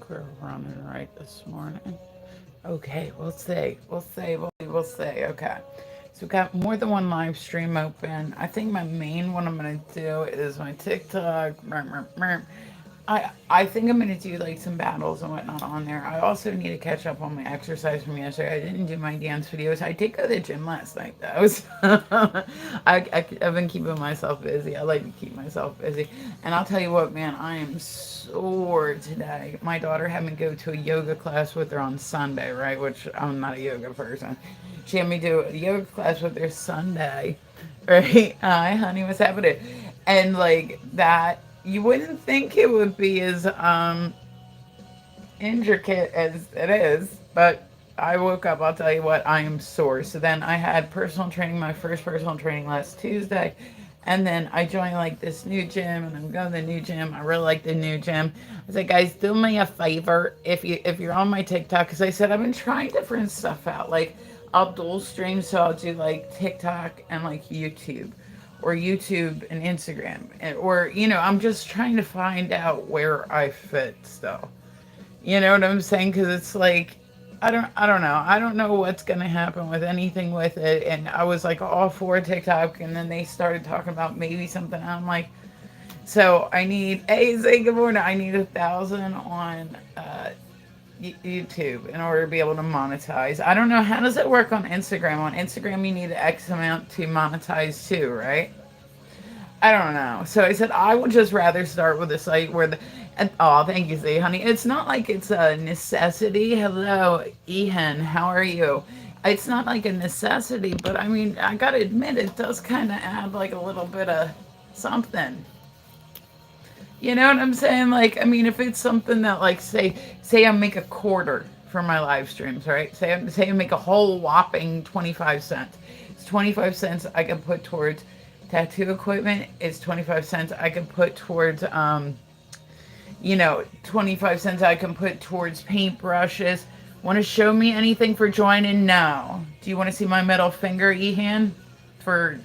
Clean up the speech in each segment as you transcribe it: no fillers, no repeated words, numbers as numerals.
think we're running right this morning. Okay, we'll see. We'll see. Okay. So we've got more than one live stream open. I think my main one I'm gonna do is my TikTok. I think I'm gonna do like some battles and whatnot on there. I also need to catch up on my exercise from yesterday. I didn't do my dance videos. I did go to the gym last night though. So I've been keeping myself busy. I like to keep myself busy. And I'll tell you what, man, I am sore today. My daughter had me go to a yoga class with her on Sunday, right? Which I'm not a yoga person. She had me do a yoga class with her Sunday, right? Hi, honey, what's happening? And like that, you wouldn't think it would be as intricate as it is, but I woke up, I'll tell you what, I am sore. So then I had personal training, my first personal training last Tuesday. And then I joined like this new gym and I'm going to the new gym. I really like the new gym. I was like, guys, do me a favor if you're on my TikTok, because I said I've been trying different stuff out. Like I'll dual stream, so I'll do like TikTok and like YouTube or YouTube and Instagram. Or, I'm just trying to find out where I fit still. You know what I'm saying? Because it's like, I don't know. I don't know what's gonna happen with anything with it. And I was like all for TikTok, and then they started talking about maybe something. I'm like, so I need say good morning. I need 1,000 on YouTube in order to be able to monetize. I don't know, how does it work on Instagram? On Instagram, you need X amount to monetize too, right? I don't know. So I said I would just rather start with a site where oh, thank you, Z, honey. It's not like it's a necessity. Hello, Ehan. How are you? It's not like a necessity, but I mean, I gotta admit, it does kind of add like a little bit of something. You know what I'm saying? Like, I mean, if it's something that, like, say I make a quarter for my live streams, right? Say I make a whole whopping 25 cents. It's 25 cents I can put towards tattoo equipment. It's 25 cents I can put towards 25 cents I can put towards paintbrushes. Want to show me anything for joining? No. Do you want to see my middle finger, Ehan? For,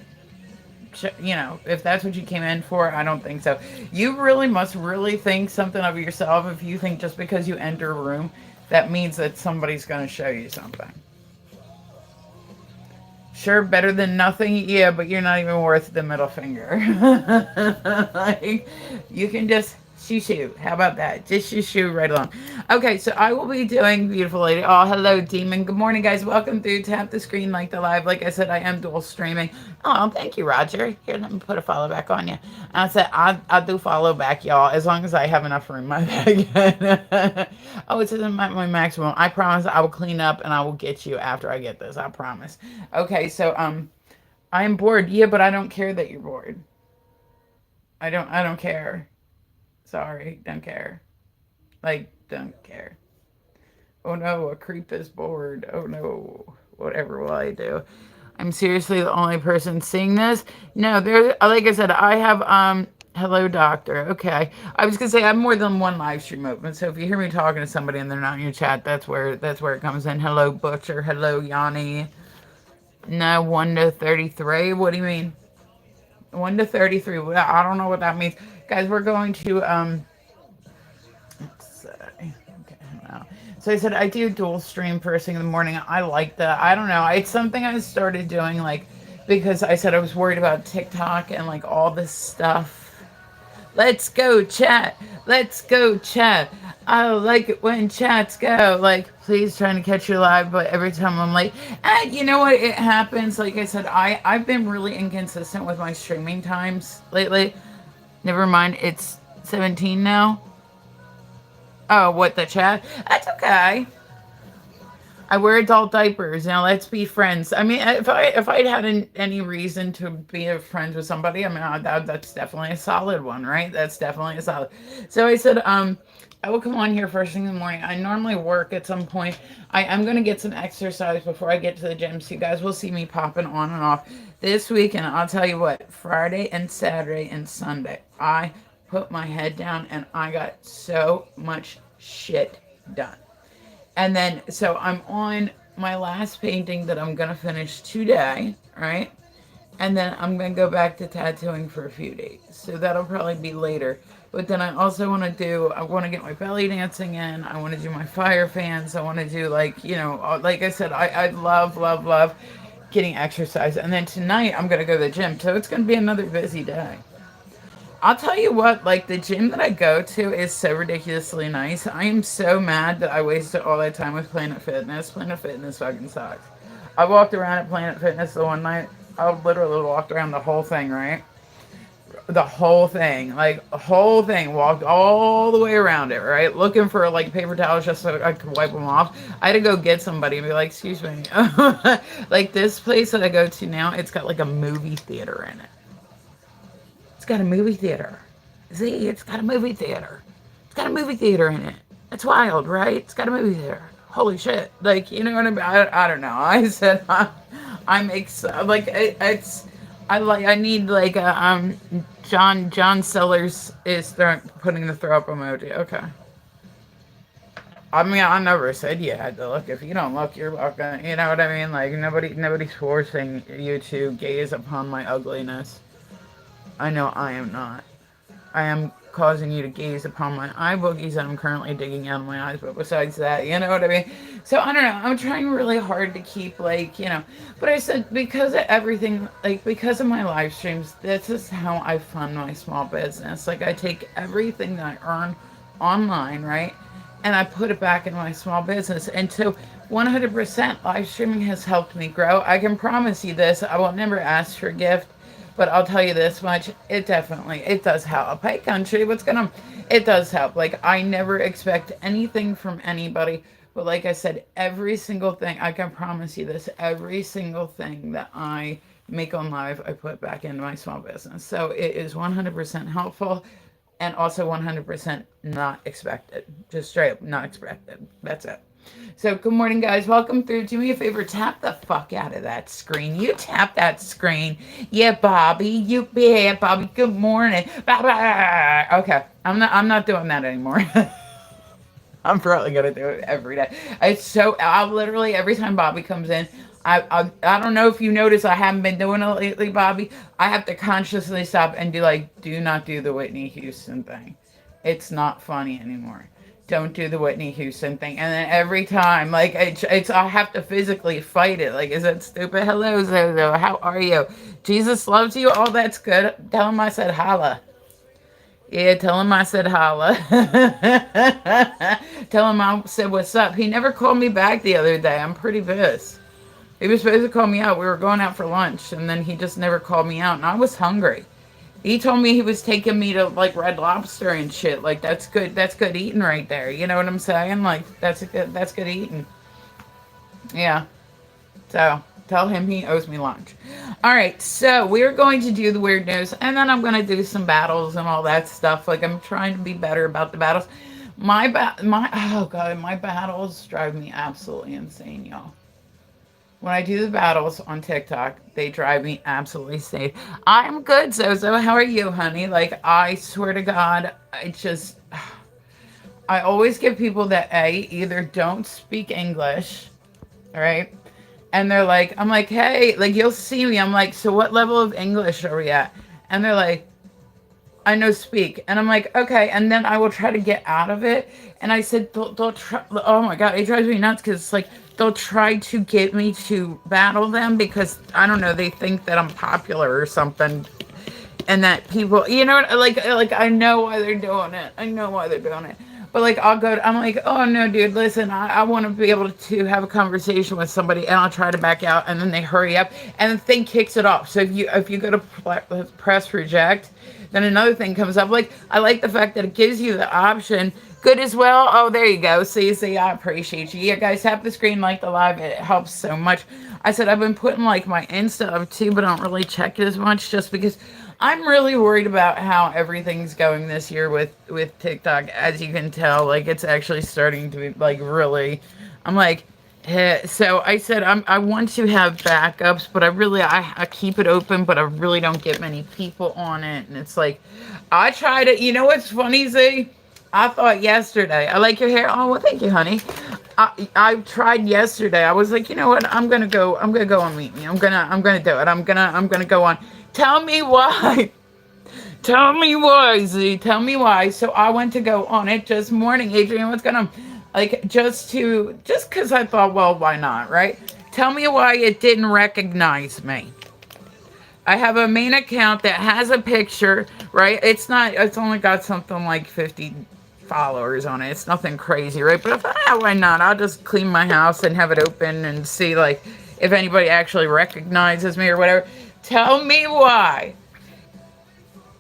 if that's what you came in for, I don't think so. You really must really think something of yourself if you think just because you enter a room, that means that somebody's going to show you something. Sure, better than nothing, yeah, but you're not even worth the middle finger. Like, you can just shoo. How about that? Just shoo right along. Okay, so I will be doing beautiful lady. Oh, hello, demon. Good morning, guys. Welcome through. Tap the screen, like the live. Like I said, I am dual streaming. Oh, thank you, Roger. Here, let me put a follow back on you. I said I do follow back, y'all, as long as I have enough room in my bag. Oh, it's in my maximum. I promise I will clean up and I will get you after I get this. I promise. Okay, so I am bored. Yeah, but I don't care that you're bored. I don't care. Sorry, don't care. Like, don't care. Oh no, a creep is bored. Oh no, whatever will I do? I'm seriously the only person seeing this? No, there, like I said, I have, hello doctor. Okay. I was gonna say I have more than one live stream open, so if you hear me talking to somebody and they're not in your chat, that's where it comes in. Hello Butcher, hello Yanni. No, 1 to 33. What do you mean? 1 to 33. I don't know what that means. Guys, we're going to, let's see. Okay, no. So I said I do dual stream first thing in the morning. I like that. I don't know. It's something I started doing, like, because I said I was worried about TikTok and, like, all this stuff. Let's go, chat. Let's go, chat. I like it when chats go. Like, please trying to catch you live, but every time I'm late. And you know what? It happens. Like I said, I've been really inconsistent with my streaming times lately. Never mind. It's 17 now. Oh, what, the chat? That's okay. I wear adult diapers. Now let's be friends. I mean, if I'd had any reason to be friends with somebody, I mean, that's definitely a solid one, right? That's definitely a solid. So I said, I will come on here first thing in the morning. I normally work at some point. I'm going to get some exercise before I get to the gym. So you guys will see me popping on and off this weekend. I'll tell you what, Friday and Saturday and Sunday, I put my head down and I got so much shit done. And then, so I'm on my last painting that I'm going to finish today, right? And then I'm going to go back to tattooing for a few days. So that'll probably be later. But then I also I want to get my belly dancing in. I want to do my fire fans. I want to do like, like I said, I love, love, love getting exercise. And then tonight I'm going to go to the gym. So it's going to be another busy day. I'll tell you what, like the gym that I go to is so ridiculously nice. I am so mad that I wasted all that time with Planet Fitness. Planet Fitness fucking sucks. I walked around at Planet Fitness the one night. I literally walked around the whole thing, right? The whole thing, like the whole thing, walked all the way around it, right? Looking for like paper towels just so I could wipe them off. I had to go get somebody and be like, excuse me. Like this place that I go to now, it's got like a movie theater in it. It's got a movie theater. See, it's got a movie theater. It's got a movie theater in it. That's wild, right? It's got a movie theater. Holy shit. Like, you know what I mean? I don't know. I said, I'm excited. Like, I need like a, John Sellers is putting the throw up emoji. Okay. I mean, I never said you had to look. If you don't look, you're welcome. You know what I mean? Like, nobody's forcing you to gaze upon my ugliness. I know I am not. I am causing you to gaze upon my eye boogies that I'm currently digging out of my eyes, but besides that, you know what I mean? So, I don't know, I'm trying really hard to keep, like, but I said, because of everything, like, because of my live streams, this is how I fund my small business. Like, I take everything that I earn online, right, and I put it back in my small business, and so 100% live streaming has helped me grow. I can promise you this, I will never ask for a gift. But I'll tell you this much, it does help. Hey, country, it does help. Like, I never expect anything from anybody. But like I said, every single thing, I can promise you this, every single thing that I make on live, I put back into my small business. So it is 100% helpful and also 100% not expected. Just straight up not expected. That's it. So good morning, guys. Welcome through. Do me a favor, tap the fuck out of that screen. You tap that screen. Yeah, Bobby. Yeah, Bobby. Good morning. Okay, I'm not doing that anymore. I'm probably gonna do it every day. I literally every time Bobby comes in, I don't know if you notice I haven't been doing it lately, Bobby. I have to consciously stop and do not do the Whitney Houston thing. It's not funny anymore. Don't do the Whitney Houston thing. And then every time, like, I have to physically fight it. Like, is that stupid? Hello, Zozo. How are you? Jesus loves you. Oh, that's good. Tell him I said holla. Yeah, tell him I said holla. Tell him I said what's up. He never called me back the other day. I'm pretty pissed. He was supposed to call me out. We were going out for lunch, and then he just never called me out. And I was hungry. He told me he was taking me to, like, Red Lobster and shit. Like, that's good eating right there. You know what I'm saying? Like, that's good eating. Yeah. So, tell him he owes me lunch. All right, so we're going to do the weird news, and then I'm going to do some battles and all that stuff. Like, I'm trying to be better about the battles. My battles drive me absolutely insane, y'all. When I do the battles on TikTok, they drive me absolutely insane. I'm good, Zozo. How are you, honey? Like, I swear to God, I always give people that either don't speak English, all right? And they're like, I'm like, hey, like, you'll see me. I'm like, so what level of English are we at? And they're like, I know speak. And I'm like, okay. And then I will try to get out of it. And I said, they'll try. Oh my God, it drives me nuts because it's like, they'll try to get me to battle them because, I don't know, they think that I'm popular or something. And that people, like I know why they're doing it. I know why they're doing it. But like, I'm like, oh no, dude, listen, I want to be able to have a conversation with somebody, and I'll try to back out, and then they hurry up, and the thing kicks it off. So if you go to press reject, then another thing comes up. Like, I like the fact that it gives you the option. Good as well. Oh, there you go. See, I appreciate you. Yeah, guys, tap the screen, like the live. It helps so much. I said I've been putting like my Insta up too, but I don't really check it as much just because I'm really worried about how everything's going this year with TikTok. As you can tell, like, it's actually starting to be like really, I'm like, so I said I want to have backups, but I keep it open, but I really don't get many people on it. And it's like, I try to, you know what's funny, Z? I thought yesterday, I like your hair. Oh, well, thank you, honey. I tried yesterday. I was like, you know what? I'm gonna go on Meet Me. I'm gonna do it. I'm gonna go on. Tell me why. Tell me why, Z. Tell me why. So I went to go on it just morning. Adrian, what's going on? Like, just because I thought, well, why not, right? Tell me why it didn't recognize me. I have a main account that has a picture, right? It's only got something like 50 followers on it. It's nothing crazy, right? But why not? I'll just clean my house and have it open and see, like, if anybody actually recognizes me or whatever. Tell me why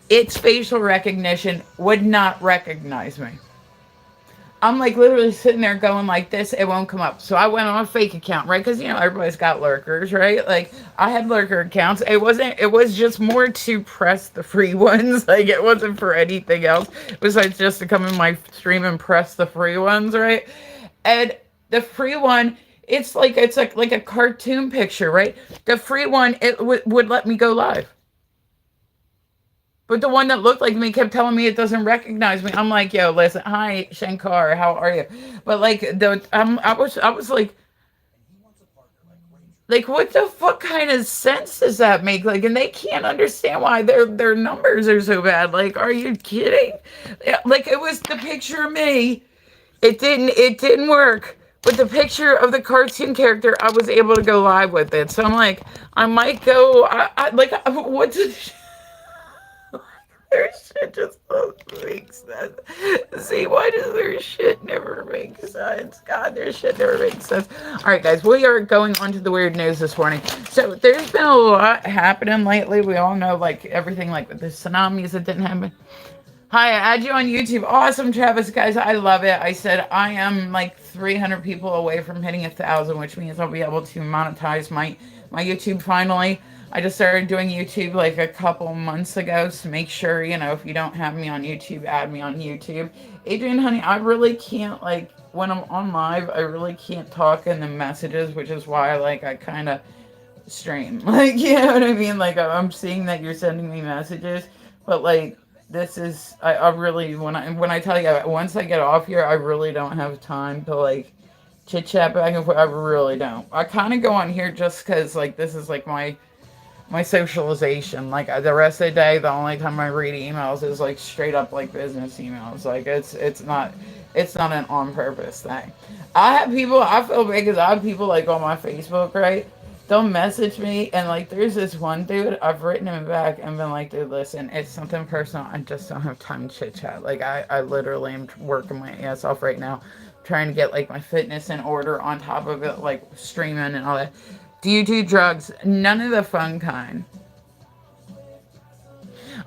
its facial recognition would not recognize me. I'm like literally sitting there going like this, it won't come up. So I went on a fake account, right? Because everybody's got lurkers, right? Like I had lurker accounts. It was just more to press the free ones. Like it wasn't for anything else besides just to come in my stream and press the free ones, right? And the free one, it's like a cartoon picture, right? The free one, would let me go live. But the one that looked like me kept telling me it doesn't recognize me. I'm like, yo, listen, hi Shankar, how are you? But like I was like, what the fuck kind of sense does that make? Like, and they can't understand why their numbers are so bad. Like, are you kidding? Yeah, like it was the picture of me. It didn't work. But the picture of the cartoon character, I was able to go live with it. So I'm like, I might go. What's their shit just doesn't make sense. See, why does their shit never make sense? God, their shit never makes sense. All right, guys, we are going on to the weird news this morning. So there's been a lot happening lately. We all know, like, everything, like, the tsunamis that didn't happen. Hi, I add you on YouTube. Awesome, Travis, guys. I love it. I said I am like 300 people away from hitting 1,000, which means I'll be able to monetize my YouTube finally. I just started doing YouTube like a couple months ago, so make sure, if you don't have me on YouTube, add me on YouTube. Adrian, honey, I really can't, like, when I'm on live, I really can't talk in the messages, which is why, like, I kind of stream. Like, you know what I mean? Like, I'm seeing that you're sending me messages, but, like, this is I really when I tell you once I get off here I really don't have time to like chit chat back and forth. I really don't. I kind of go on here just because like this is like my socialization. Like the rest of the day, the only time I read emails is like straight up like business emails. Like it's not an on purpose thing. I feel bad because I have people like on my Facebook, right? They'll message me and like there's this one dude, I've written him back and been like, dude, listen, it's something personal. I just don't have time to chit chat. Like I literally am working my ass off right now, trying to get like my fitness in order on top of it, like streaming and all that. Do you do drugs? None of the fun kind.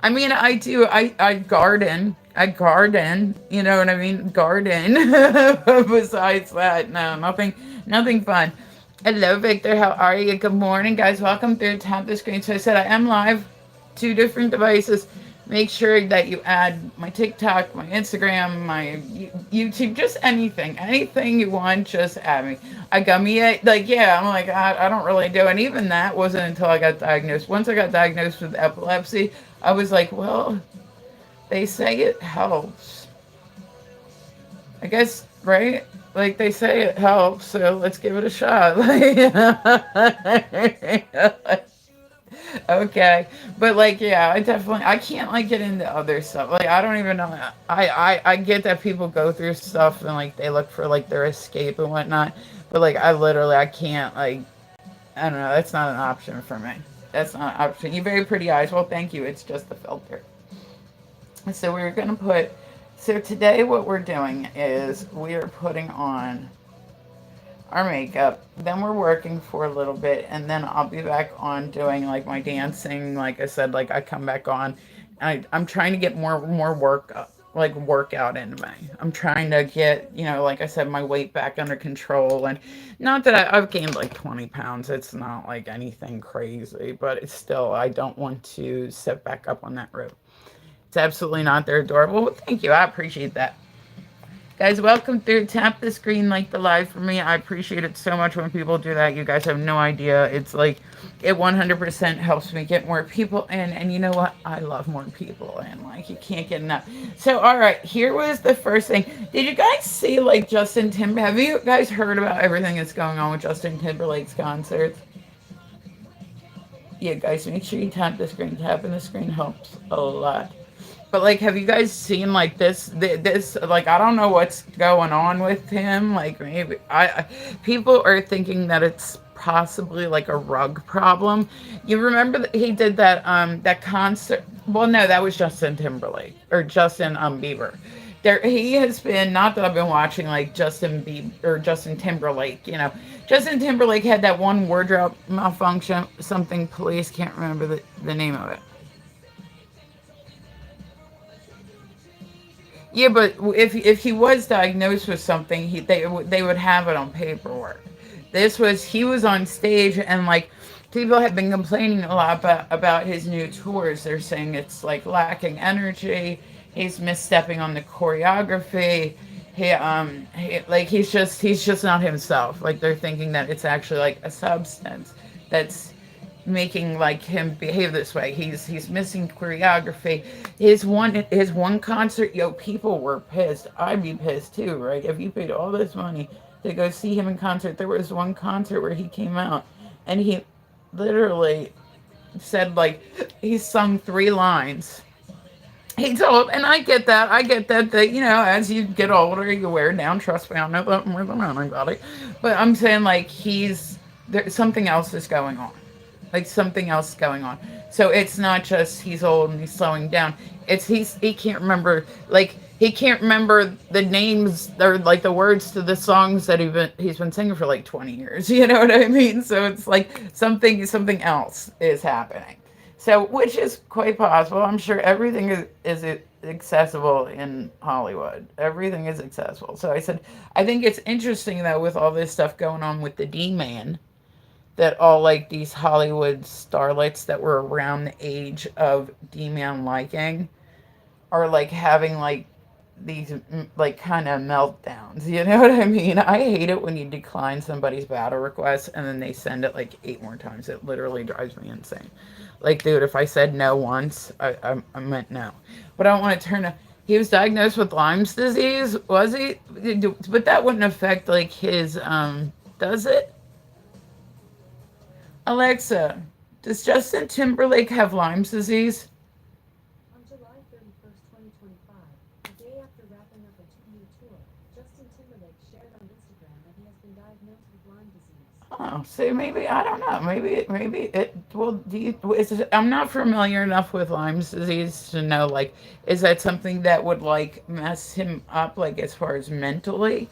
I mean, I do. I garden. I garden. You know what I mean? Garden. Besides that, no, nothing fun. Hello, Victor. How are you? Good morning, guys. Welcome through. Tap the screen. So I said I am live, 2 different devices. Make sure that you add my TikTok, my Instagram, my YouTube, just anything you want. Just add me. I got me like yeah. I'm like I don't really do, and even that wasn't until I got diagnosed. Once I got diagnosed with epilepsy, I was like, well, they say it helps. I guess, right? Like they say it helps, so let's give it a shot. Okay, but like yeah, I can't like get into other stuff. Like I don't even know. I get that people go through stuff and like they look for like their escape and whatnot, but like I can't like I don't know. That's not an option for me. That's not an option. You very pretty eyes. Well, thank you. It's just the filter. So we're gonna put. So today what we're doing is we are putting on our makeup. Then we're working for a little bit, and then I'll be back on doing like my dancing. Like I said, like I come back on. I'm trying to get more workout into me. I'm trying to get, like I said, my weight back under control. And not that I've gained like 20 pounds. It's not like anything crazy, but it's still, I don't want to set back up on that road. It's absolutely not. They're adorable. Well, thank you. I appreciate that. Guys, welcome through. Tap the screen, like the live for me. I appreciate it so much when people do that. You guys have no idea. It's like, it 100% helps me get more people in. And you know what? I love more people in. Like, you can't get enough. So, all right, here was the first thing. Did you guys see, like, Justin Timberlake? Have you guys heard about everything that's going on with Justin Timberlake's concerts? Yeah, guys, make sure you tap the screen. Tapping the screen helps a lot. But like, have you guys seen like this? Like, I don't know what's going on with him. Like, maybe people are thinking that it's possibly like a rug problem. You remember that he did that concert? Well, no, that was Justin Timberlake or Justin Bieber. There, he has been, not that I've been watching like Justin Bieber or Justin Timberlake. Justin Timberlake had that one wardrobe malfunction. Something police can't remember the name of it. Yeah, but if he was diagnosed with something, they would have it on paperwork. This was he was on stage and like people have been complaining a lot about his new tours. They're saying it's like lacking energy. He's misstepping on the choreography. He's just not himself. Like they're thinking that it's actually like a substance that's making like him behave this way. He's missing choreography. His one concert, yo, people were pissed. I'd be pissed too, right? If you paid all this money to go see him in concert, there was one concert where he came out and he literally said like he sung 3 lines. He told, and I get that as you get older, you wear down. Trust me, I know that more than anybody. But I'm saying like something else is going on, like something else going on. So it's not just he's old and he's slowing down. It's he can't remember, like he can't remember the names or like the words to the songs that he's been singing for like 20 years. You know what I mean? So it's like something else is happening. So which is quite possible. I'm sure everything is accessible in Hollywood. Everything is accessible. So I said I think it's interesting though with all this stuff going on with the D man, that all like these Hollywood starlets that were around the age of D-Man liking are like having like these like kind of meltdowns. You know what I mean? I hate it when you decline somebody's battle request and then they send it like 8 more times. It literally drives me insane. Like, dude, if I said no once, I meant no. But I don't want to turn a. He was diagnosed with Lyme's disease, was he? But that wouldn't affect like his. Does it? Alexa, does Justin Timberlake have Lyme's disease? On July 31st, 2025, the day after wrapping up a 2-year tour, Justin Timberlake shared on Instagram that he has been diagnosed with Lyme disease. Oh, see, maybe I don't know. Maybe it. Well, I'm not familiar enough with Lyme's disease to know. Like, is that something that would like mess him up, like as far as mentally?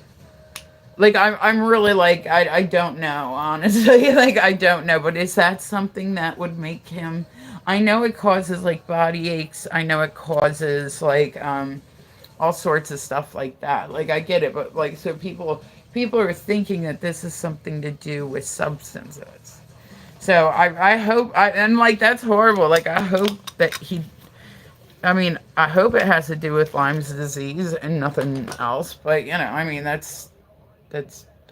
Like, I'm really like I don't know honestly. Like I don't know, but is that something that would make him? I know it causes like body aches. I know it causes like all sorts of stuff like that. Like I get it, but like so people are thinking that this is something to do with substances. So I hope and like that's horrible. Like I hope that he. I mean, I hope it has to do with Lyme's disease and nothing else. But I mean that's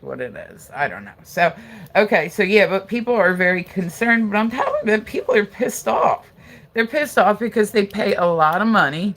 what it is. I don't know. So okay, so yeah, but people are very concerned. But on top of it, people are pissed off. They're pissed off because they pay a lot of money.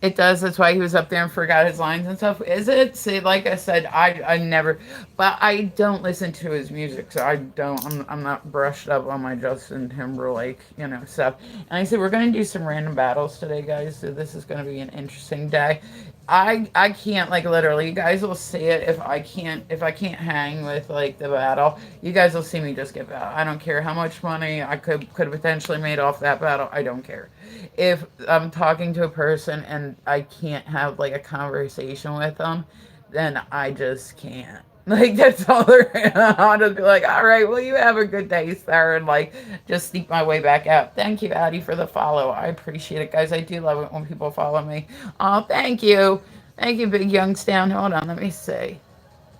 It does. That's why he was up there and forgot his lines and stuff. Is it? See, like I said, I never, but I don't listen to his music, so I don't. I'm not brushed up on my Justin Timberlake, stuff. And I said we're gonna do some random battles today, guys. So this is gonna be an interesting day. I can't like literally. You guys will see it if I can't hang with like the battle. You guys will see me just get battle. I don't care how much money I could have potentially made off that battle. I don't care if I'm talking to a person and I can't have like a conversation with them, then I just can't. Like that's all there. I'll just be like, all right, well you have a good day, sir, and like just sneak my way back out. Thank you, Addie, for the follow. I appreciate it, guys. I do love it when people follow me. Oh, thank you. Thank you, Big Youngstown. Hold on, let me see.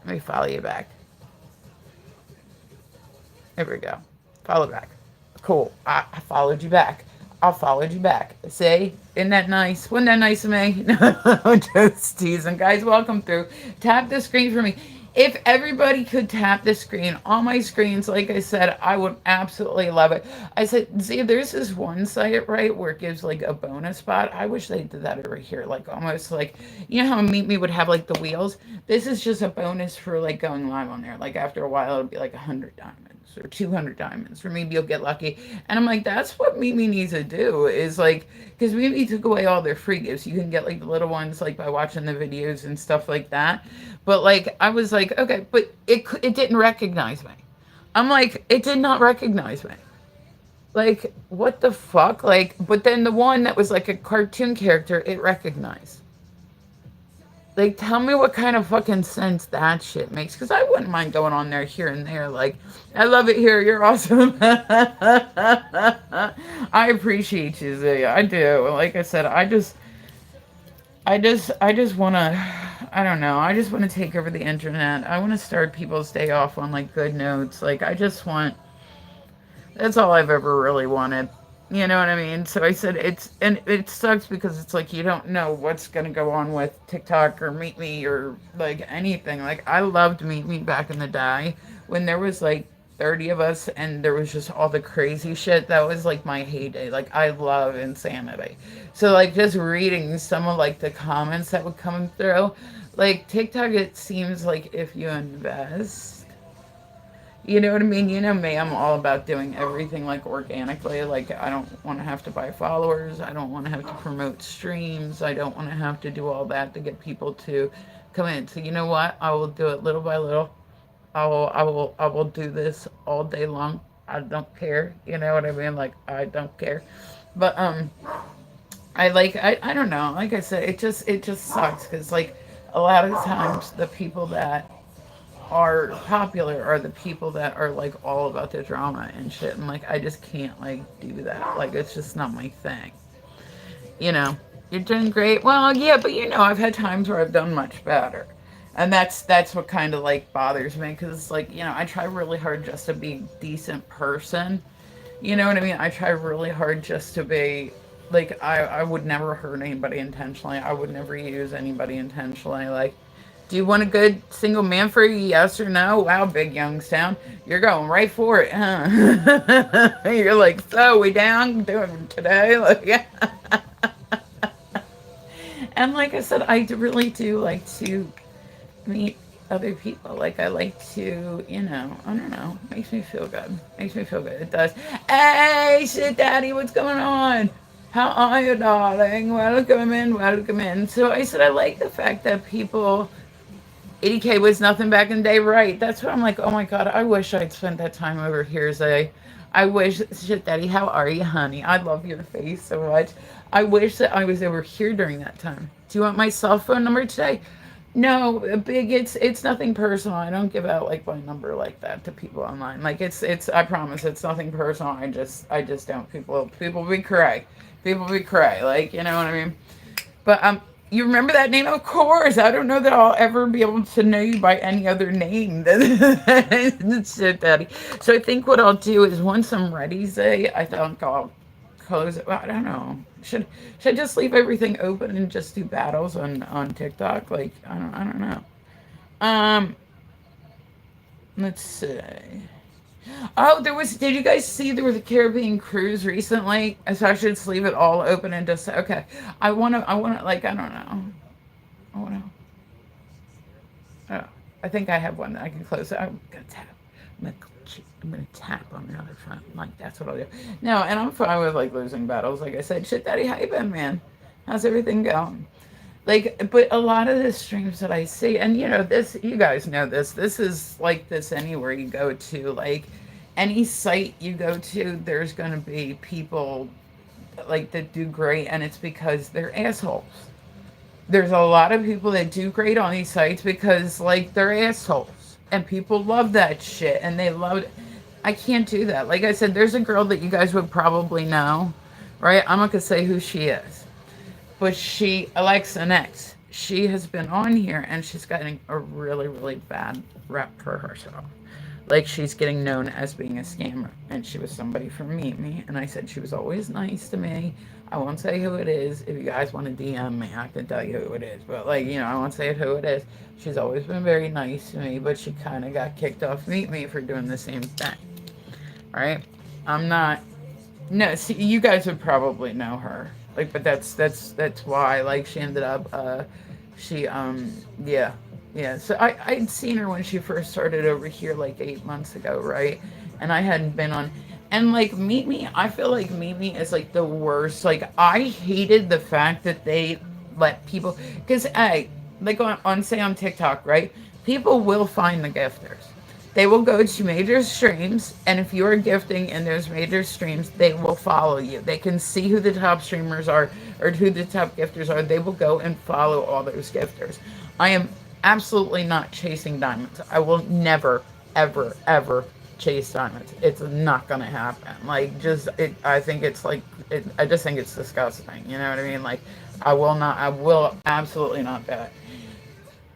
Let me follow you back. Here we go. Follow back. Cool. I followed you back. I followed you back. See? Isn't that nice? Wasn't that nice of me? No, just teasing. Guys, welcome through. Tap the screen for me. If everybody could tap the screen, all my screens, like I said, I would absolutely love it. I said, see, there's this one site, right, where it gives like a bonus spot. I wish they did that over here, like almost like, how Meet Me would have like the wheels? This is just a bonus for like going live on there. Like after a while, it'll be like 100 diamonds. or 200 diamonds, or maybe you'll get lucky. And I'm like, that's what Mimi needs to do is like, because Mimi took away all their free gifts. You can get like the little ones like by watching the videos and stuff like that. But like, I was like, okay, but it didn't recognize me. I'm like, it did not recognize me. Like, what the fuck? Like, but then the one that was like a cartoon character, it recognized. Like, tell me what kind of fucking sense that shit makes. Because I wouldn't mind going on there here and there. Like, I love it here. You're awesome. I appreciate you, Zia. I do. Like I said, I just want to, I don't know. I just want to take over the internet. I want to start people's day off on like good notes. Like, I just want, that's all I've ever really wanted. You know what I mean? So I said and it sucks because it's like you don't know what's gonna go on with TikTok or Meet Me or like anything. Like I loved Meet Me back in the day when there was like 30 of us and there was just all the crazy shit. That was like my heyday. Like I love insanity. So like just reading some of like the comments that would come through, like TikTok, it seems like if you invest, you know what I mean? You know me, I'm all about doing everything like organically. Like, I don't want to have to buy followers. I don't want to have to promote streams. I don't want to have to do all that to get people to come in. So, you know what? I will do it little by little. I will do this all day long. I don't care. You know what I mean? Like, I don't care. But, I don't know. Like I said, it just sucks because, like, a lot of times the people that are popular are the people that are like all about the drama and shit, and like I just can't like do that. Like it's just not my thing. You know, you're doing great. Well, yeah, but you know, I've had times where I've done much better, and that's what kind of like bothers me because it's like, you know, I try really hard just to be a decent person. You know what I mean? I try really hard just to be like I would never hurt anybody intentionally. I would never use anybody intentionally. Like, do you want a good single man for you? Yes or no? Wow, Big Youngstown. You're going right for it, huh? You're like, so we down doing today? Like, yeah. And like I said, I really do like to meet other people. Like I like to, you know, I don't know. Makes me feel good. Makes me feel good. It does. Hey, shit, daddy, what's going on? How are you, darling? Welcome in, welcome in. So I said I like the fact that people 80K was nothing back in the day, right? That's what I'm like, oh my God, I wish I'd spent that time over here, Zay. I wish, shit, daddy, how are you, honey? I love your face so much. I wish that I was over here during that time. Do you want my cell phone number today? No, big. It's nothing personal. I don't give out like my number like that to people online. Like it's. I promise, it's nothing personal. I just don't. People be cray. People be cray. Like you know what I mean. But you remember that name? Of course. I don't know that I'll ever be able to know you by any other name. That's it, Daddy. So I think what I'll do is once I'm ready, Zay, I think I'll close it. Well, I don't know. Should I just leave everything open and just do battles on TikTok? Like I don't know. Um, let's see. Oh, there was. Did you guys see there was a Caribbean cruise recently? So I should just leave it all open and just say, okay. I want to. I want to. Like I don't know. I want to. Oh, I think I have one that I can close. I'm gonna tap. I'm gonna, I'm gonna tap on the other front. Like that's what I'll do. No, and I'm fine with like losing battles. Like I said, shit, daddy, how you been, man? How's everything going? Like, but a lot of the streams that I see, and you know, this, you guys know this, this is like this anywhere you go to, like any site you go to, there's going to be people like that do great, and it's because they're assholes. There's a lot of people that do great on these sites because like they're assholes, and people love that shit, and they love it. I can't do that. Like I said, there's a girl that you guys would probably know, right? I'm not gonna say who she is, but she, Alexa Next, she has been on here and she's getting a really, really bad rep for herself. Like she's getting known as being a scammer. And she was somebody from Meet Me. And I said she was always nice to me. I won't say who it is. If you guys want to DM me, I can tell you who it is. But like, you know, I won't say who it is. She's always been very nice to me, but she kind of got kicked off Meet Me for doing the same thing. Right? I'm not. No, see, you guys would probably know her. Like, but that's why. Like, she ended up. She yeah. So I'd seen her when she first started over here like 8 months ago, right? and I hadn't been on. And like Meet Me, I feel like Meet Me is like the worst. Like I hated the fact that they let people, because I like on say on TikTok, right? People will find the gifters. They will go to major streams, and if you are gifting in those major streams, they will follow you. They can see who the top streamers are or who the top gifters are. They will go and follow all those gifters. I am absolutely not chasing diamonds. I will never, ever, ever chase diamonds. It's not gonna happen. Like, just it. I think it's like I just think it's disgusting. You know what I mean? Like, I will not. I will absolutely not bet.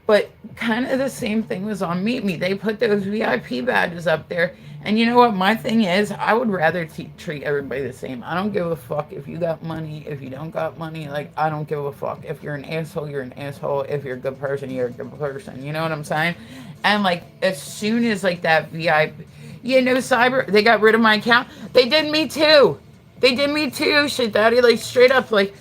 But kind of the same thing was on Meet Me. They put those VIP badges up there. And you know what? My thing is, I would rather treat everybody the same. I don't give a fuck if you got money, if you don't got money. Like, I don't give a fuck. If you're an asshole, you're an asshole. If you're a good person, you're a good person. You know what I'm saying? And like, as soon as like that VIP, Cyber, they got rid of my account. They did me too. They did me too, shit daddy. Like, straight up, like,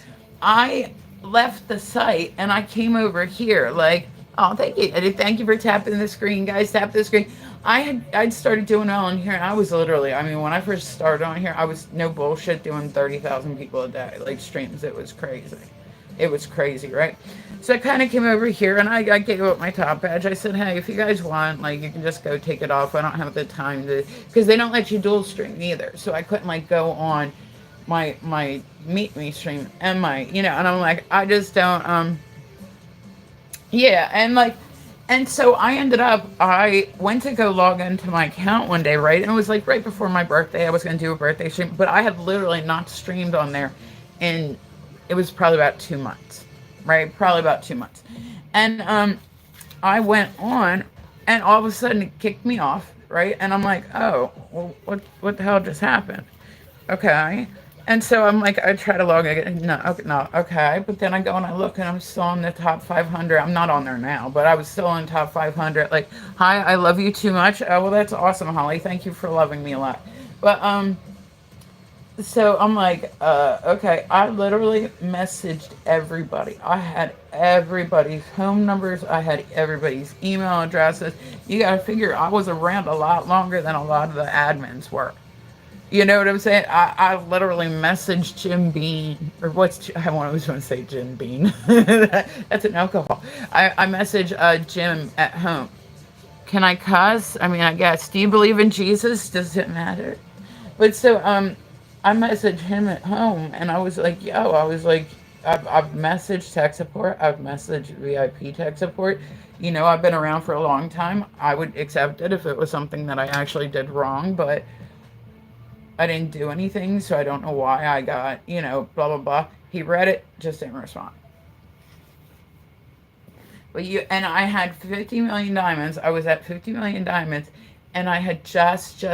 I left the site and I came over here. Like, oh, thank you. Thank you for tapping the screen, guys. Tap the screen. I'd started doing it on here, and I was literally, I mean, when I first started on here, I was no bullshit doing 30,000 people a day, like streams. It was crazy. It was crazy, right? So I kind of came over here, and I gave up my top badge. I said, hey, if you guys want, like, you can just go take it off. I don't have the time to, because they don't let you dual stream either. So I couldn't like go on my Meet Me stream and my, and I'm like, I just don't yeah, and like, and so I ended up, I went to go log into my account one day, right? And it was like right before my birthday. I was going to do a birthday stream, but I had literally not streamed on there. And it was probably about 2 months, right? Probably about 2 months. And I went on, and all of a sudden it kicked me off, right? And I'm like, oh, well, what the hell just happened? Okay. And so I'm like, I try to log in. No, okay, no, okay. But then I go and I look, and I'm still in the top 500. I'm not on there now, but I was still in top 500. Like, hi, I love you too much. Oh, well, that's awesome, Holly. Thank you for loving me a lot. But so I'm like, okay. I literally messaged everybody. I had everybody's home numbers. I had everybody's email addresses. You got to figure I was around a lot longer than a lot of the admins were. You know what I'm saying? I literally messaged Jim Bean, or I was going to say Jim Bean. That's an alcohol. I messaged Jim at home. Can I cuss? I mean, I guess. Do you believe in Jesus? Does it matter? But so I messaged him at home, and I was like, yo, I was like, I've messaged tech support. I've messaged VIP tech support. I've been around for a long time. I would accept it if it was something that I actually did wrong, but I didn't do anything, so I don't know why I got, blah, blah, blah. He read it, just didn't respond. But and I had 50 million diamonds. I was at 50 million diamonds, and I had just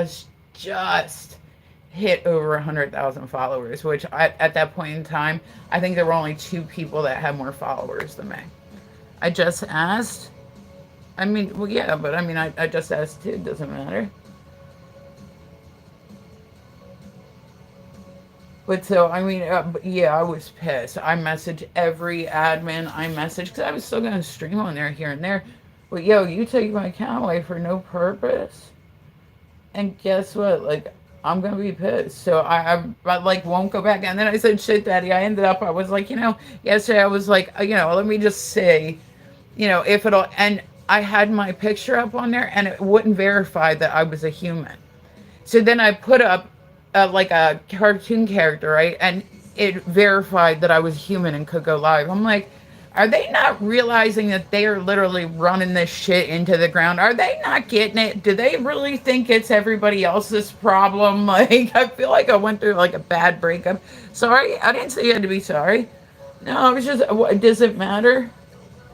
hit over 100,000 followers, which at that point in time, I think there were only 2 people that had more followers than me. I just asked. I mean, well, yeah, but I mean, I just asked too. It doesn't matter. But so, I mean, yeah, I was pissed. I messaged every admin. I messaged, because I was still going to stream on there here and there. But yo, you take my account away for no purpose. And guess what? Like, I'm going to be pissed. So I like, won't go back. And then I said, shit, daddy. I was like, yesterday I was like, let me just say, if it'll, and I had my picture up on there, and it wouldn't verify that I was a human. So then I put up like a cartoon character, right? And it verified that I was human and could go live. I'm like, are they not realizing that they are literally running this shit into the ground? Are they not getting it? Do they really think it's everybody else's problem? Like, I feel like I went through like a bad breakup. Sorry, I didn't say you had to be sorry. No, I was just, does it matter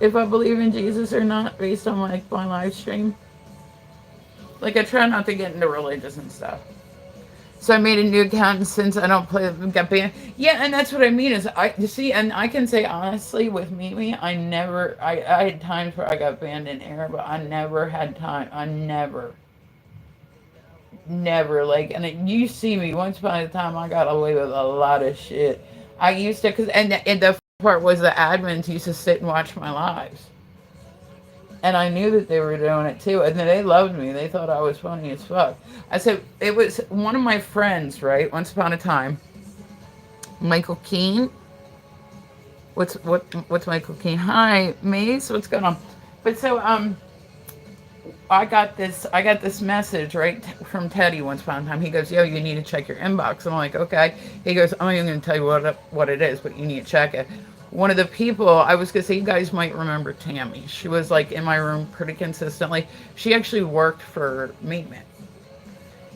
if I believe in Jesus or not based on like my live stream? Like, I try not to get into religious and stuff. So I made a new account, and since I don't play, got banned. Yeah, and that's what I mean is you see, and I can say honestly with me, I had times where I got banned in error, but I never had time. I never like, and you see me once upon a time, I got away with a lot of shit. I used to, and the part was the admins used to sit and watch my lives. And I knew that they were doing it too. And then they loved me. They thought I was funny as fuck. I said, it was one of my friends, right? Once upon a time, Michael Keane. What's Michael Keane? Hi, Maze. What's going on? But so I got this message right from Teddy once upon a time. He goes, "Yo, you need to check your inbox." I'm like, "Okay." He goes, "I'm not even going to tell you what it is, but you need to check it." One of the people I was going to say, you guys might remember Tammy. She was like in my room pretty consistently. She actually worked for Meat Man.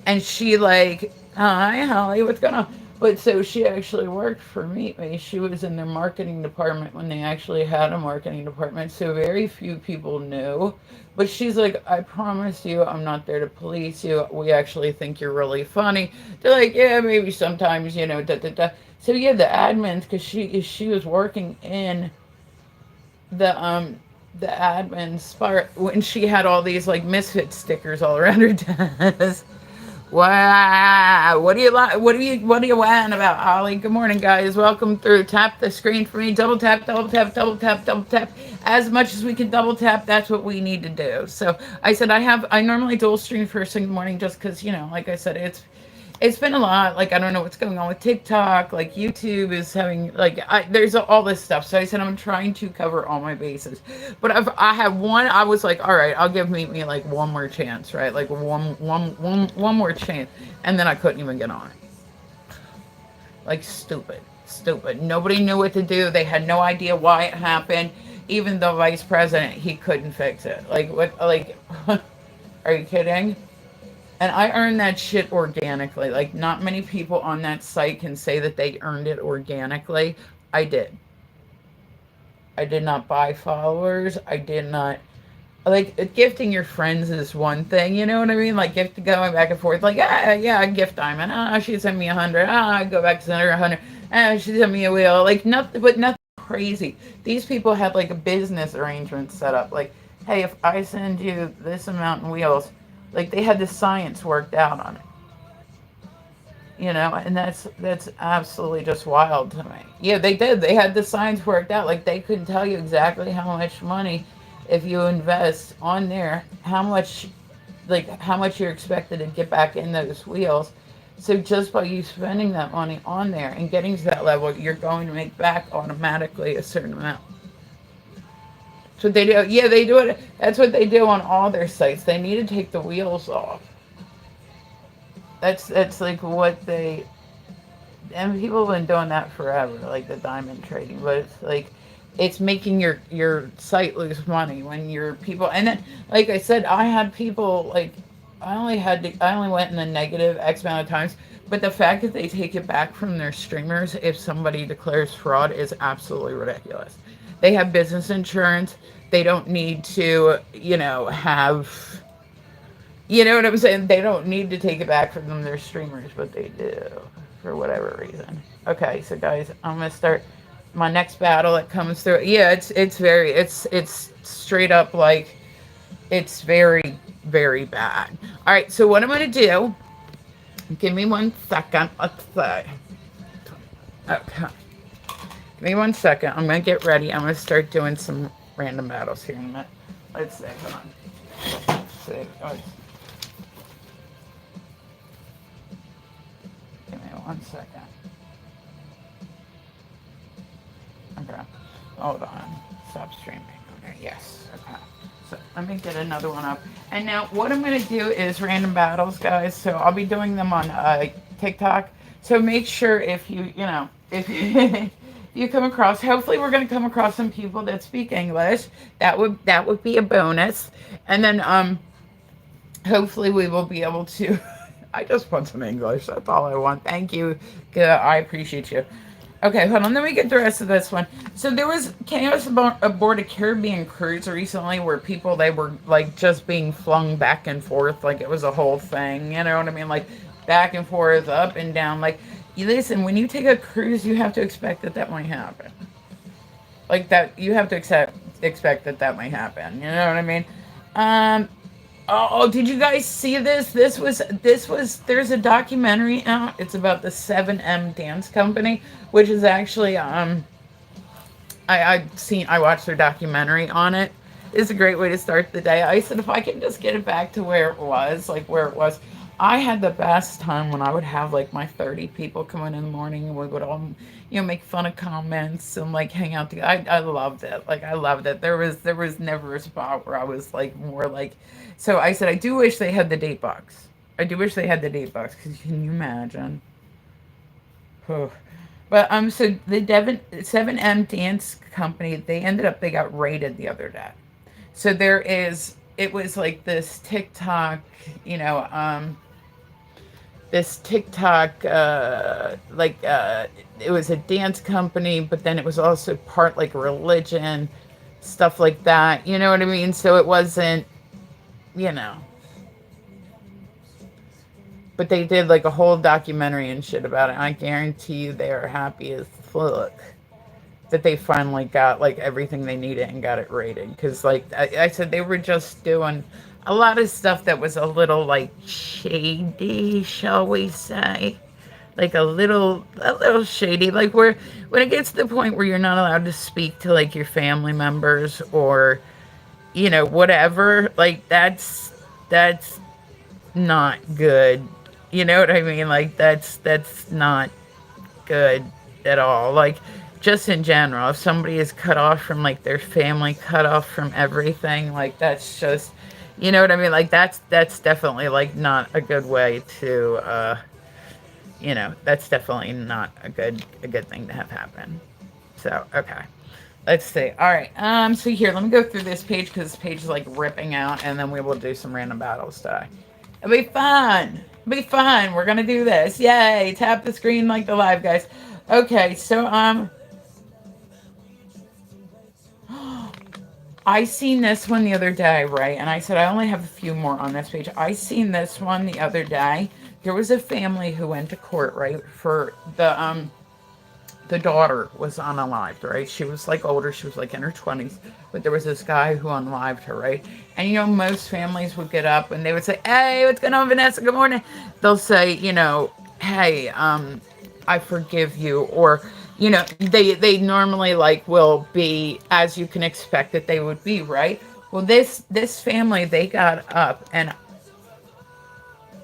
And she like, "Hi, Holly, what's going on?" But so she actually worked for Meet Me. She was in their marketing department when they actually had a marketing department. So very few people knew. But she's like, "I promise you, I'm not there to police you. We actually think you're really funny." They're like, "Yeah, maybe sometimes, da da da." So yeah, the admins, because she was working in the um the admin spot when she had all these like misfit stickers all around her desk. Wow. What do you like? What are you whining about, Holly? Good morning, guys. Welcome through. Tap the screen for me. Double tap, double tap, double tap, double tap. As much as we can double tap, that's what we need to do. So I said I normally dual stream first thing in the morning just because, like I said, it's been a lot. Like, I don't know what's going on with TikTok. Like, YouTube is having, like, there's all this stuff. So I said, I'm trying to cover all my bases. But I have one, I was like, all right, I'll give Meet Me, like, one more chance, right? Like, one more chance. And then I couldn't even get on it. Like, stupid. Stupid. Nobody knew what to do. They had no idea why it happened. Even the vice president, he couldn't fix it. Like, what, like, are you kidding? And I earned that shit organically. Like, not many people on that site can say that they earned it organically. I did. I did not buy followers. I did not. Like, gifting your friends is one thing, you know what I mean? Like, gift going back and forth. Like, yeah, gift diamond. She sent me 100. I go back to send her 100. She sent me a wheel. Like, nothing, but nothing crazy. These people had, like, a business arrangement set up. Like, hey, if I send you this amount in wheels, like, they had the science worked out on it. And that's absolutely just wild to me. Yeah, they did. They had the science worked out. Like, they could tell you exactly how much money, if you invest on there, how much you're expected to get back in those wheels. So just by you spending that money on there and getting to that level, you're going to make back automatically a certain amount. So they do. Yeah, they do it. That's what they do on all their sites. They need to take the wheels off. That's like what they, and people have been doing that forever, like the diamond trading. But it's like, it's making your site lose money when your people. And then, like I said, I had people like, I only went in the negative X amount of times. But the fact that they take it back from their streamers if somebody declares fraud is absolutely ridiculous. They have business insurance. They don't need to, have, you know what I'm saying? They don't need to take it back from them, their streamers, but they do for whatever reason. Okay, so guys, I'm gonna start my next battle that comes through. Yeah, it's straight up like, it's very, very bad. All right, so what I'm gonna do? Give me 1 second. Let's say. Okay. Give me 1 second. I'm gonna get ready. I'm gonna start doing some random battles here in a minute. Let's see. Hold on. Let's see. Give me 1 second. Okay. Hold on. Stop streaming. Okay. Yes. Okay. So let me get another one up. And now what I'm going to do is random battles, guys. So I'll be doing them on TikTok. So make sure if if you come across, hopefully we're going to come across some people that speak English. That would be a bonus. And then hopefully we will be able to. I just want some English. That's all I want. Thank you. I appreciate you. Okay, hold on. Let me get the rest of this one. So there was chaos aboard a Caribbean cruise recently where they were like just being flung back and forth. Like it was a whole thing. You know what I mean? Like back and forth, up and down. Like, you listen, when you take a cruise, you have to expect that might happen. Like that, you have to expect that might happen. You know what I mean? Oh, did you guys see this? This was, there's a documentary out. It's about the 7M Dance Company, which is actually, I watched their documentary on it. is a great way to start the day. I said, if I can just get it back to where it was, like where it was, I had the best time when I would have like my 30 people come in the morning and we would all, make fun of comments and like hang out together. I loved it. Like I loved it. There was never a spot where I was like more like, so I said, I do wish they had the date box. I do wish they had the date box because can you imagine? Whew. But so the Devon 7M Dance Company, they got raided the other day. So it was like this TikTok, you know, this TikTok, it was a dance company, but then it was also part like religion, stuff like that. You know what I mean? So it wasn't, you know, but they did like a whole documentary and shit about it. I guarantee you they are happy as fuck that they finally got like everything they needed and got it rated. Because like I said, they were just doing a lot of stuff that was a little like shady, shall we say? Like a little shady. Like where when it gets to the point where you're not allowed to speak to like your family members or whatever. Like that's not good. You know what I mean? Like that's not good at all. Like just in general, if somebody is cut off from like their family, cut off from everything, like that's just, you know what I mean? Like that's definitely like not a good way to, that's definitely not a good thing to have happen. So okay. Let's see. All right. So here, let me go through this page because this page is like ripping out, and then we will do some random battles today. It'll be fun. It'll be fun. We're gonna do this. Yay! Tap the screen like the live guys. Okay. So I seen this one the other day, right? And I said I only have a few more on this page. I seen this one the other day. There was a family who went to court, right, for the daughter was unalived, right? She was like older, she was like in her 20s, but there was this guy who unalived her, right? And most families would get up and they would say, "Hey, what's going on, Vanessa? Good morning." They'll say, "Hey, I forgive you," or they normally like will be as you can expect that they would be, right? Well, this family, they got up and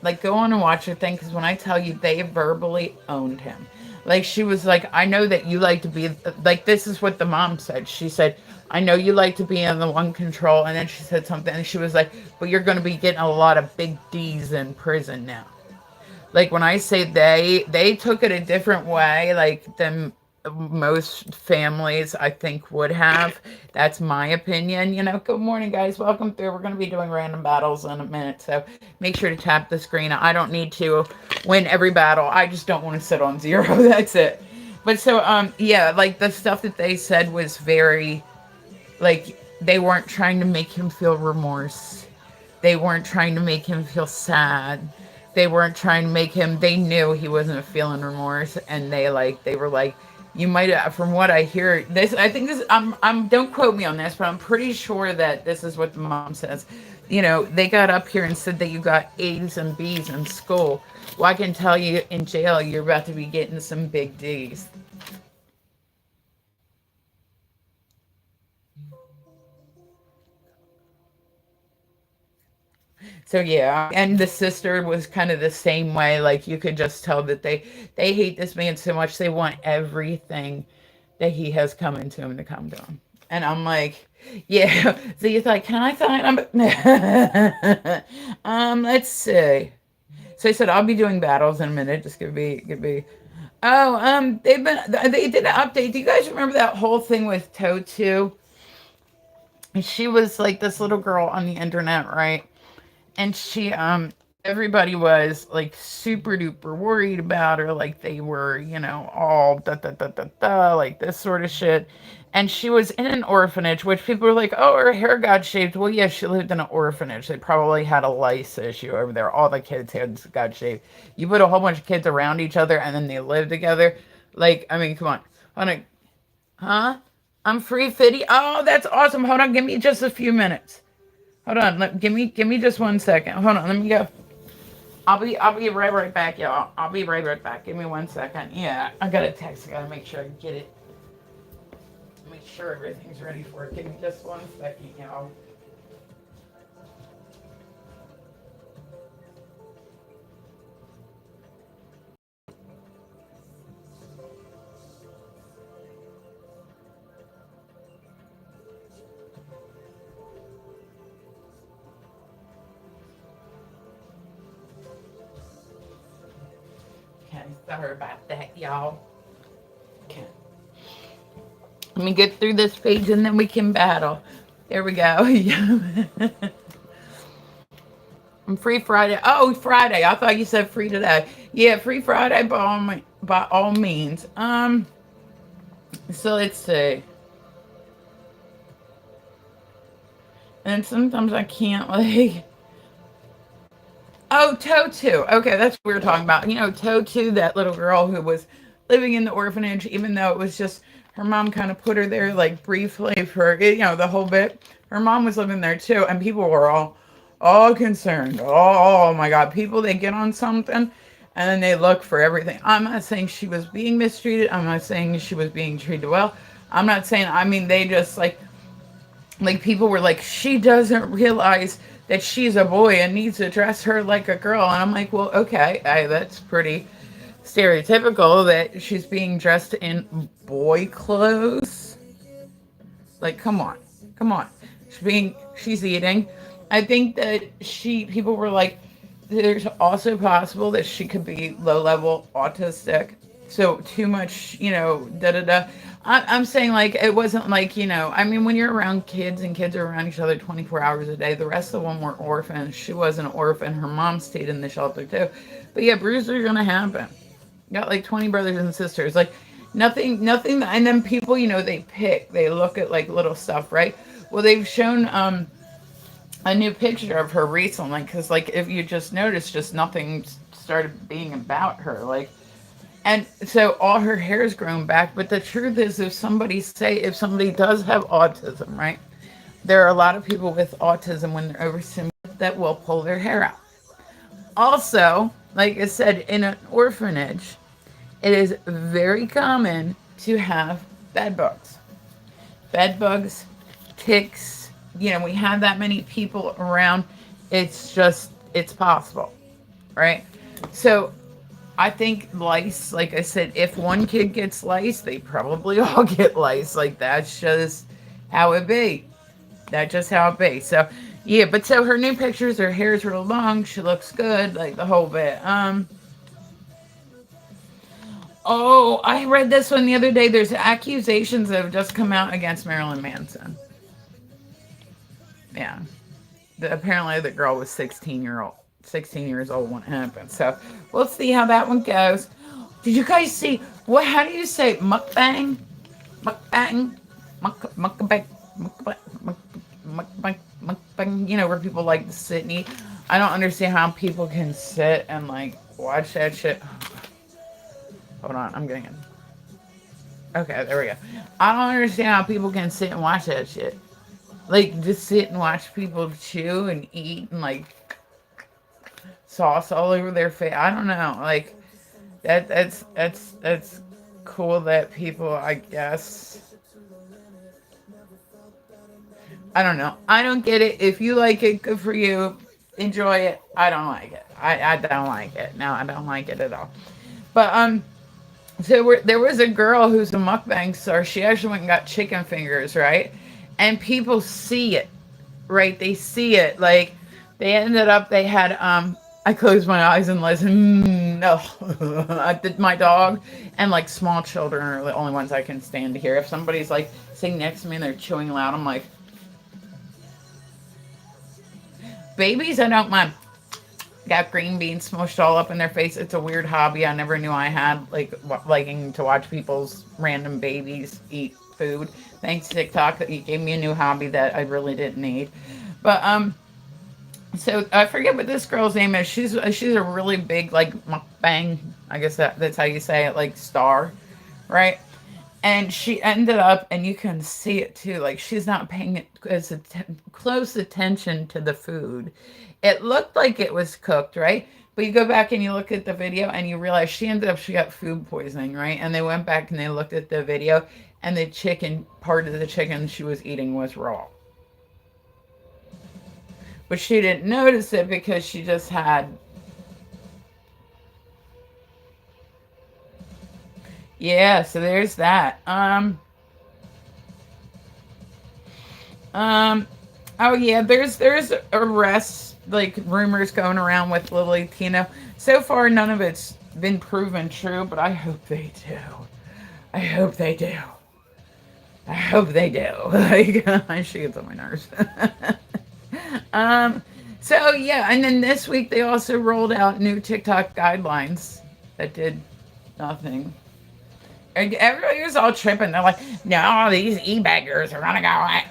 like, go on and watch her thing, because when I tell you, they verbally owned him. Like, she was like, "I know that you like to be," like, this is what the mom said. She said, "I know you like to be in the one control." And then she said something, and she was like, "But you're going to be getting a lot of big D's in prison now." Like when I say they took it a different way, like than most families I think would have. That's my opinion. Good morning, guys. Welcome through. We're going to be doing random battles in a minute, so make sure to tap the screen. I don't need to win every battle. I just don't want to sit on zero. That's it. But so yeah, like the stuff that they said was very, like, they weren't trying to make him feel remorse. They weren't trying to make him feel sad. They weren't trying to make him, they knew he wasn't feeling remorse, and they were like, "You might have," from what I hear, this, I think this, don't quote me on this, but I'm pretty sure that this is what the mom says. They got up here and said that you got A's and B's in school. Well, I can tell you in jail, you're about to be getting some big D's. So yeah, and the sister was kind of the same way. Like you could just tell that they hate this man so much. They want everything that he has come into him to come to him. And I'm like, yeah. So you're like, "Can I sign?" Let's see. So I said I'll be doing battles in a minute. Just give me. Oh, they did an update. Do you guys remember that whole thing with Totu? She was like this little girl on the internet, right? And she everybody was like super duper worried about her, like they were all da da da da da, like this sort of shit. And she was in an orphanage, which people were like, "Oh, her hair got shaved." Well, yeah, she lived in an orphanage. They probably had a lice issue over there. All the kids had got shaved. You put a whole bunch of kids around each other and then they live together. Like, I mean, come on. Hold on. Huh? I'm free fitty. Oh, that's awesome. Hold on, give me just a few minutes. Hold on, give me just 1 second. Hold on, let me go. I'll be right back, y'all. I'll be right back. Give me 1 second. Yeah, I got a text. I gotta make sure I get it. Make sure everything's ready for it. Give me just 1 second, y'all. Okay, sorry about that, y'all. Okay. Let me get through this page and then we can battle. There we go. I'm free Friday. Oh, Friday. I thought you said free today. Yeah, free Friday by all means. So let's see. And sometimes I can't like. Oh, Totu. Okay, that's what we were talking about. You know, Totu, that little girl who was living in the orphanage, even though it was just her mom kind of put her there like briefly for the whole bit. Her mom was living there too, and people were all concerned. Oh my God, people they get on something and then they look for everything. I'm not saying she was being mistreated. I'm not saying she was being treated well. I'm not saying. I mean, they just like people were like, she doesn't realize that she's a boy and needs to dress her like a girl. And I'm like, well, okay, that's pretty stereotypical that she's being dressed in boy clothes. Like, come on, come on. She's eating. I think that people were like, there's also possible that she could be low level autistic. So too much, da da da. I'm saying like it wasn't like I mean when you're around kids and kids are around each other 24 hours a day. The rest of them were orphans. She was an orphan. Her mom stayed in the shelter too. But yeah, bruises are gonna happen. Got like 20 brothers and sisters. Like nothing. And then people, they look at like little stuff, right? Well, they've shown a new picture of her recently because like if you just notice, just nothing started being about her. Like and so all her hair is grown back. But the truth is, if somebody does have autism, right? There are a lot of people with autism when they're over that will pull their hair out. Also, like I said, in an orphanage, it is very common to have bed bugs. Bed bugs, ticks. We have that many people around. It's possible, right? So I think lice, like I said, if one kid gets lice, they probably all get lice. Like that's just how it be. That's just how it be. So yeah, but so her new pictures, her hair's real long, she looks good, like the whole bit. Oh, I read this one the other day. There's accusations that have just come out against Marilyn Manson. Yeah. Apparently the girl was 16 years old when it happened. So we'll see how that one goes. Did you guys see how do you say mukbang? Mukbang? Mukbang? Mukbang? Where people like to sit and eat. I don't understand how people can sit and like watch that shit. Hold on, I'm getting it. Okay, there we go. I don't understand how people can sit and watch that shit. Like just sit and watch people chew and eat and like sauce all over their face. I don't know. Like that's cool that people, I guess. I don't know. I don't get it. If you like it, good for you. Enjoy it. I don't like it. I don't like it. No, I don't like it at all. But so there was a girl who's a mukbang star. She actually went and got chicken fingers, right? And people see it, right? They see it. Like they ended up. They had I closed my eyes and listened. No, I did my dog and like small children are the only ones I can stand to hear. If somebody's like sitting next to me and they're chewing loud, I'm like, babies, I don't mind. Got green beans smushed all up in their face. It's a weird hobby I never knew I had, like liking to watch people's random babies eat food. Thanks TikTok that you gave me a new hobby that I really didn't need. But so I forget what this girl's name is. She's a really big like mukbang. I guess that's how you say it, like star, right? And she ended up, and you can see it too, like she's not paying close attention to the food. It looked like it was cooked, right? But you go back and you look at the video and you realize she got food poisoning, right? And they went back and they looked at the video and the chicken, part of the chicken she was eating was raw. But she didn't notice it because she just had, yeah, so there's that. Um, oh yeah, there's arrests, like rumors going around with Lily Tino. So far, none of it's been proven true, but I hope they do. I hope they do. I hope they do. Like, she gets on my nerves. um, so yeah, and then this week they also rolled out new TikTok guidelines that did nothing. And everybody was all tripping. They're like, "No, these e-baggers are gonna go away."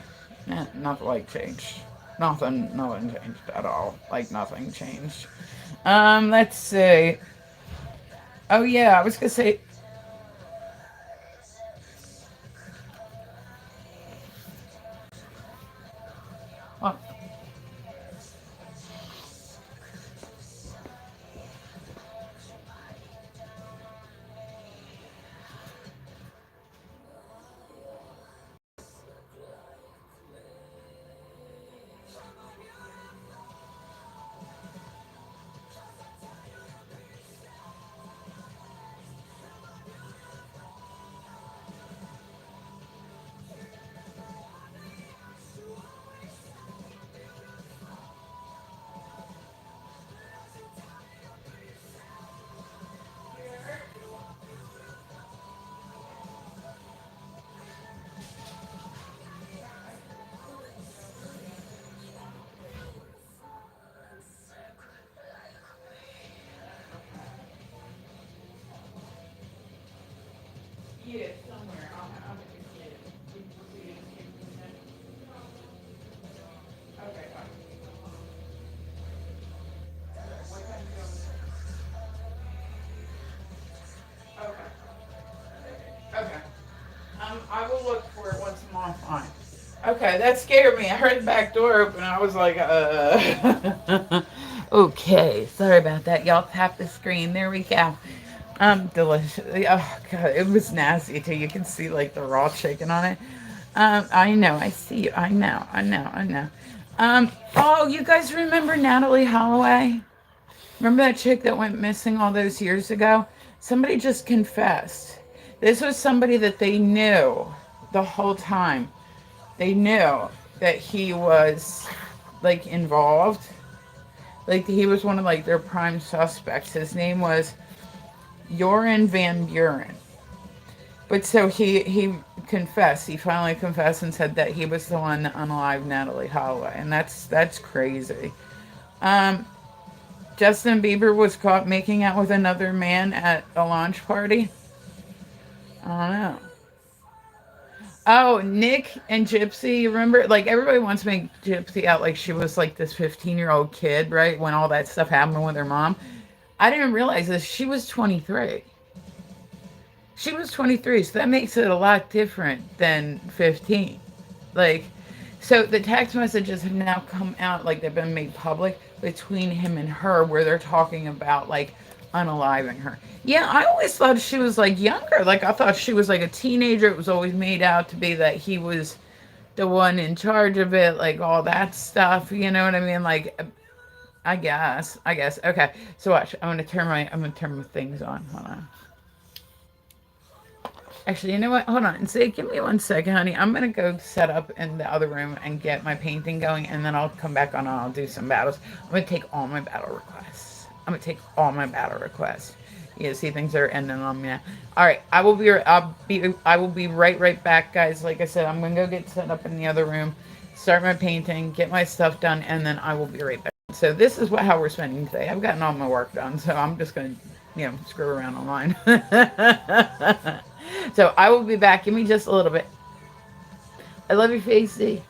Nothing like changed. Nothing changed at all. Like nothing changed. Let's see. Oh yeah, I was gonna say. Oh, yeah, somewhere. I'll get it. Okay, fine. What time you going? Okay. Okay. I will look for it once I'm offline. Okay, that scared me. I heard the back door open. I was like, okay, sorry about that. Y'all tap the screen. There we go. Delicious. Oh god, it was nasty too. You can see like the raw chicken on it. I know. I see you. I know. I know. I know. Oh, you guys remember Natalie Holloway? Remember that chick that went missing all those years ago? Somebody just confessed. This was somebody that they knew the whole time. They knew that he was like involved. Like he was one of like their prime suspects. His name was Joran Van Buren. But so he confessed. He finally confessed and said that he was the one that unalived Natalie Holloway, and that's crazy. Um, Justin Bieber was caught making out with another man at a launch party. I don't know. Oh, Nick and Gypsy, you remember? Like everybody wants to make Gypsy out like she was like this 15-year-old kid, right? When all that stuff happened with her mom. I didn't realize this. She was 23. She was 23, so that makes it a lot different than 15. Like, so the text messages have now come out, like they've been made public between him and her, where they're talking about like unaliving her. Yeah, I always thought she was like younger. Like, I thought she was like a teenager. It was always made out to be that he was the one in charge of it, like all that stuff. You know what I mean? Like, I guess. Okay, so watch. I'm gonna turn my things on. Hold on. Actually, you know what? Hold on. And say, give me 1 second, honey. I'm gonna go set up in the other room and get my painting going, and then I'll come back on and I'll do some battles. I'm gonna take all my battle requests. I'm gonna take all my battle requests. You see, things are ending on me now. All right, I will be right back, guys. Like I said, I'm gonna go get set up in the other room, start my painting, get my stuff done, and then I will be right back. So this is how we're spending today. I've gotten all my work done, so I'm just gonna, screw around online. So I will be back. Give me just a little bit. I love you, Facey.